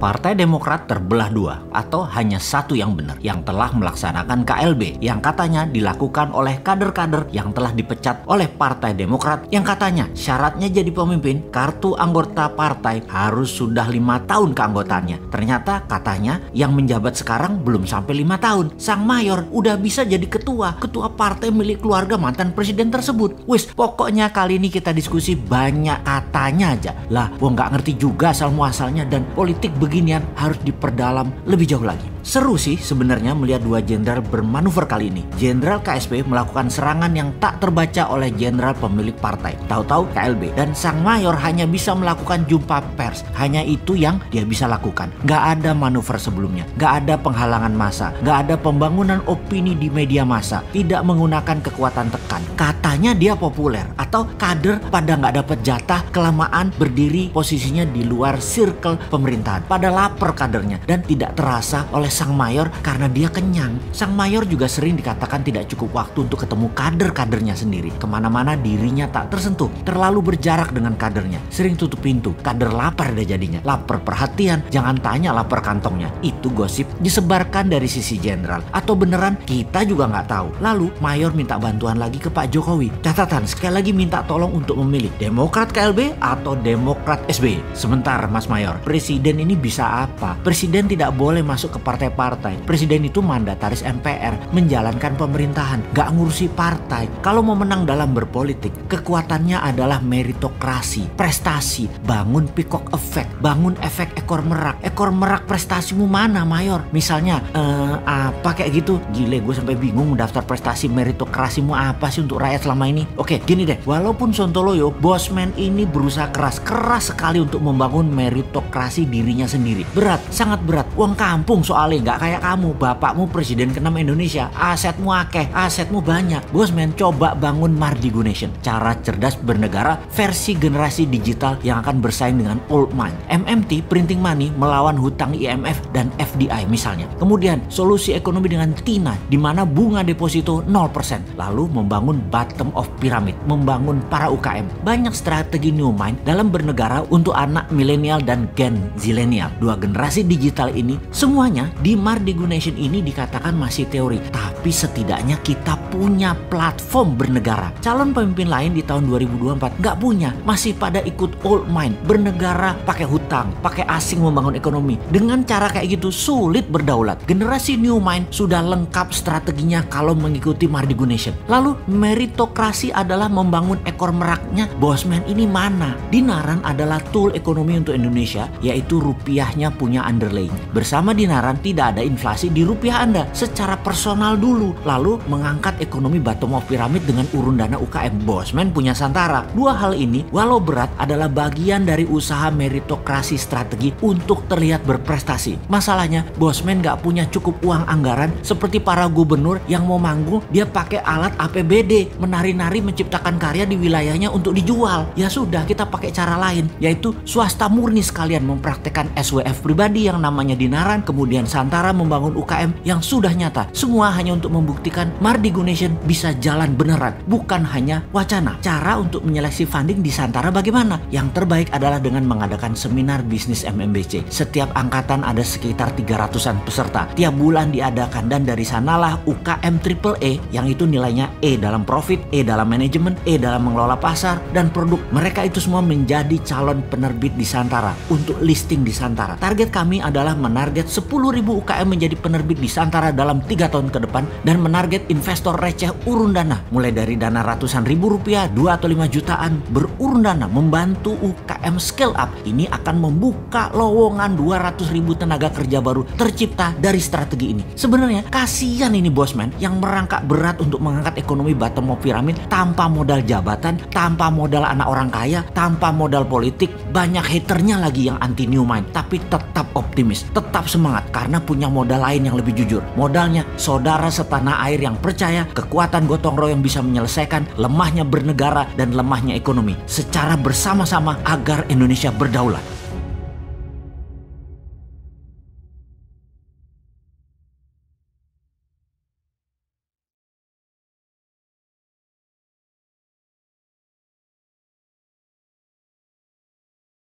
Partai Demokrat terbelah dua atau hanya satu yang benar yang telah melaksanakan KLB yang katanya dilakukan oleh kader-kader yang telah dipecat oleh Partai Demokrat yang katanya syaratnya jadi pemimpin kartu anggota partai harus sudah 5 tahun keanggotaannya. Ternyata katanya yang menjabat sekarang belum sampai 5 tahun. Sang mayor udah bisa jadi ketua partai milik keluarga mantan presiden tersebut. Wis, pokoknya kali ini kita diskusi banyak katanya aja. Lah, gua nggak ngerti juga asal muasalnya dan politik beginian harus diperdalam lebih jauh lagi. Seru sih sebenarnya melihat dua jenderal bermanuver kali ini. Jenderal KSP melakukan serangan yang tak terbaca oleh jenderal pemilik partai. Tahu-tahu KLB dan sang mayor hanya bisa melakukan jumpa pers. Hanya itu yang dia bisa lakukan. Nggak ada manuver sebelumnya. Nggak ada penghalangan massa. Nggak ada pembangunan opini di media massa. Tidak menggunakan kekuatan tekan. Katanya dia populer atau kader pada nggak dapat jatah kelamaan berdiri posisinya di luar circle pemerintahan. Pada lapar kadernya dan tidak terasa oleh sang mayor karena dia kenyang. Sang mayor juga sering dikatakan tidak cukup waktu untuk ketemu kader-kadernya sendiri. Kemana-mana dirinya tak tersentuh, terlalu berjarak dengan kadernya. Sering tutup pintu, kader lapar deh jadinya. Lapar perhatian, jangan tanya lapar kantongnya. Itu gosip disebarkan dari sisi jenderal. Atau beneran kita juga nggak tahu. Lalu mayor minta bantuan lagi ke Pak Jokowi. Catatan, sekali lagi minta tolong untuk memilih Demokrat KLB atau Demokrat SBY. Sebentar Mas Mayor, presiden ini bisa apa? Presiden tidak boleh masuk ke partai. Presiden itu mandataris MPR, menjalankan pemerintahan, gak ngurusi partai. Kalau mau menang dalam berpolitik, kekuatannya adalah meritokrasi, prestasi, bangun peacock effect, bangun efek ekor merak. Ekor merak prestasimu mana mayor? Misalnya apa kayak gitu? Gile, gue sampai bingung mendaftar prestasi meritokrasimu apa sih untuk rakyat selama ini. Oke, gini deh, walaupun Sontoloyo, bosman ini berusaha keras sekali untuk membangun meritokrasi dirinya sendiri. Berat, sangat berat. Uang kampung soalnya nggak kayak kamu, bapakmu presiden ke-6 Indonesia, asetmu akeh, asetmu banyak. Bosman, coba bangun Mardigu Nation, cara cerdas bernegara versi generasi digital yang akan bersaing dengan old mind. MMT, printing money melawan hutang IMF dan FDI misalnya. Kemudian solusi ekonomi dengan TINA di mana bunga deposito 0%. Lalu membangun bottom of pyramid, membangun para UKM. Banyak strategi new mind dalam bernegara untuk anak milenial dan Gen Zilenial. Dua generasi digital ini semuanya di Mardigu Nation ini dikatakan masih teori, tapi setidaknya kita punya platform bernegara. Calon pemimpin lain di tahun 2024 nggak punya, masih pada ikut old mind, bernegara pakai hutang, pakai asing membangun ekonomi. Dengan cara kayak gitu sulit berdaulat. Generasi new mind sudah lengkap strateginya kalau mengikuti Mardigu Nation. Lalu meritokrasi adalah membangun ekor meraknya. Bosman ini mana? Dinaran adalah tool ekonomi untuk Indonesia, yaitu rupiahnya punya underlying. Bersama Dinaran tidak ada inflasi di rupiah Anda secara personal dulu, lalu mengangkat ekonomi bottom of pyramid dengan urun dana UKM. Bosman punya Santara. Dua hal ini walau berat adalah bagian dari usaha meritokrasi strategi untuk terlihat berprestasi. Masalahnya Bosman gak punya cukup uang anggaran seperti para gubernur yang mau manggung dia pakai alat APBD, menari-nari menciptakan karya di wilayahnya untuk dijual. Ya sudah, kita pakai cara lain, yaitu swasta murni sekalian mempraktekkan SWF pribadi yang namanya Dinaran, kemudian Santara membangun UKM yang sudah nyata. Semua hanya untuk membuktikan Mardigu Nation bisa jalan beneran, bukan hanya wacana. Cara untuk menyeleksi funding di Santara bagaimana? Yang terbaik adalah dengan mengadakan seminar bisnis MMBC. Setiap angkatan ada sekitar 300-an peserta. Tiap bulan diadakan dan dari sanalah UKM AAA yang itu nilainya E dalam profit, E dalam manajemen, E dalam mengelola pasar dan produk. Mereka itu semua menjadi calon penerbit di Santara untuk listing di Santara. Target kami adalah menarget 10.000 UKM menjadi penerbit di Santara dalam 3 tahun ke depan dan menarget investor receh urun dana mulai dari dana ratusan ribu rupiah, 2 atau 5 jutaan berurun dana membantu UKM scale up. Ini akan membuka lowongan 200.000 tenaga kerja baru tercipta dari strategi ini. Sebenarnya kasihan ini bosman yang merangkak berat untuk mengangkat ekonomi bottom of pyramid tanpa modal jabatan, tanpa modal anak orang kaya, tanpa modal politik. Banyak haternya lagi yang anti new mind, tapi tetap optimis, tetap semangat karena punya modal lain yang lebih jujur. Modalnya saudara setanah air yang percaya kekuatan gotong royong bisa menyelesaikan lemahnya bernegara dan lemahnya ekonomi secara bersama-sama agar Indonesia berdaulat.